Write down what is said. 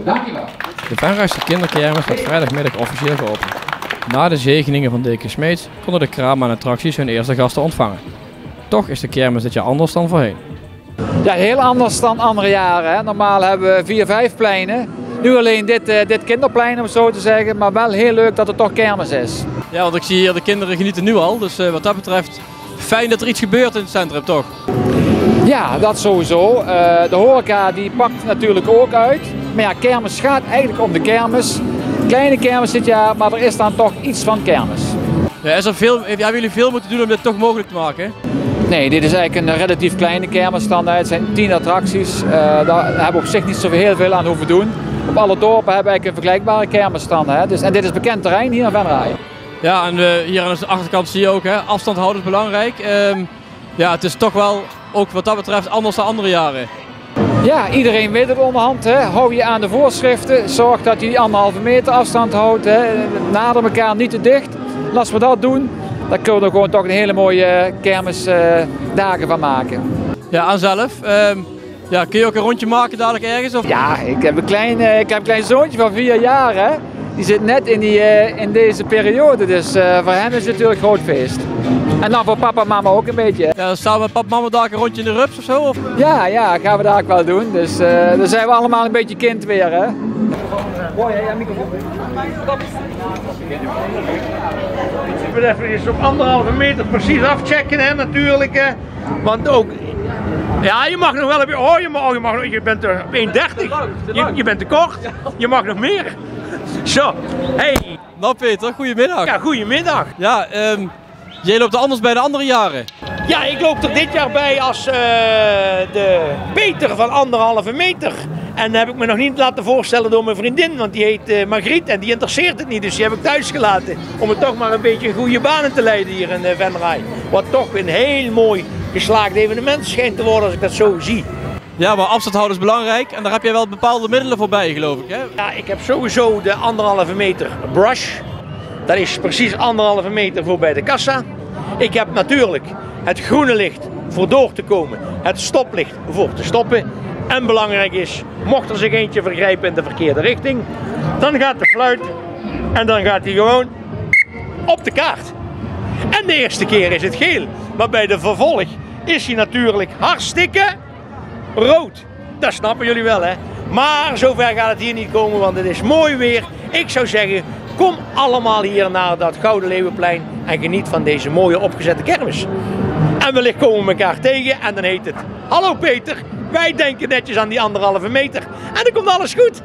Dankjewel. De Venraadse kinderkermis werd vrijdagmiddag officieel geopend. Na de zegeningen van deken Smeets konden de kraam en attracties hun eerste gasten ontvangen. Toch is de kermis dit jaar anders dan voorheen. Ja, heel anders dan andere jaren. Hè. Normaal hebben we 4, 5 pleinen. Nu alleen dit kinderplein om het zo te zeggen, maar wel heel leuk dat het toch kermis is. Ja, want ik zie hier de kinderen genieten nu al, dus wat dat betreft fijn dat er iets gebeurt in het centrum, toch? Ja, dat sowieso. De horeca die pakt natuurlijk ook uit. Maar ja, kermis gaat eigenlijk om de kermis. Kleine kermis dit jaar, maar er is dan toch iets van kermis. Ja, hebben jullie veel moeten doen om dit toch mogelijk te maken? Nee, dit is eigenlijk een relatief kleine kermisstandaard. Het zijn 10 attracties. Daar hebben we op zich niet zo heel veel aan hoeven doen. Op alle dorpen hebben we eigenlijk een vergelijkbare kermisstandaard. Dus, en dit is bekend terrein hier in Venray. Ja, en hier aan de achterkant zie je ook, hè, afstand houden is belangrijk. Ja, het is toch wel, ook wat dat betreft, anders dan andere jaren. Ja, iedereen weet het onderhand. Hè. Hou je aan de voorschriften. Zorg dat je die 1,5 meter afstand houdt. Hè. Nader elkaar niet te dicht. En als we dat doen, dan kunnen we er gewoon toch een hele mooie kermisdagen van maken. Ja, aan zelf. Ja, kun je ook een rondje maken dadelijk ergens? Of? Ja, ik heb een klein zoontje van 4 jaar. Hè. Die zit net in deze periode. Dus voor hem is het natuurlijk een groot feest. En dan voor papa en mama ook een beetje. Ja, samen met papa en mama daar een rondje in de rups of zo? Of? Ja, gaan we daar ook wel doen. Dus dan zijn we allemaal een beetje kind weer. Hè. Mooi hè, microfoon. Ik wil even op 1,5 meter precies afchecken hè, natuurlijk. Hè. Want ook, ja je mag nog wel even, je bent 1,30. Je bent te kort, je mag nog meer. Zo, hey. Nou Peter, goedemiddag. Ja, goedemiddag. Ja, jij loopt er anders bij de andere jaren. Ja, ik loop er dit jaar bij als de Peter van 1,5 meter. En dat heb ik me nog niet laten voorstellen door mijn vriendin, want die heet Margriet en die interesseert het niet. Dus die heb ik thuis gelaten om het toch maar een beetje in goede banen te leiden hier in Venray. Wat toch een heel mooi geslaagd evenement schijnt te worden als ik dat zo zie. Ja, maar afstand houden is belangrijk en daar heb jij wel bepaalde middelen voor bij, geloof ik, hè? Ja, ik heb sowieso de 1,5 meter brush. Dat is precies 1,5 meter voor bij de kassa. Ik heb natuurlijk het groene licht voor door te komen, het stoplicht voor te stoppen. En belangrijk is, mocht er zich eentje vergrijpen in de verkeerde richting, dan gaat de fluit en dan gaat hij gewoon op de kaart. En de eerste keer is het geel, maar bij de vervolg is hij natuurlijk hartstikke rood. Dat snappen jullie wel hè. Maar zover gaat het hier niet komen, want het is mooi weer. Ik zou zeggen, kom allemaal hier naar dat Gouden Leeuwenplein en geniet van deze mooie opgezette kermis. En wellicht komen we elkaar tegen en dan heet het: hallo Peter, wij denken netjes aan die 1,5 meter. En dan komt alles goed.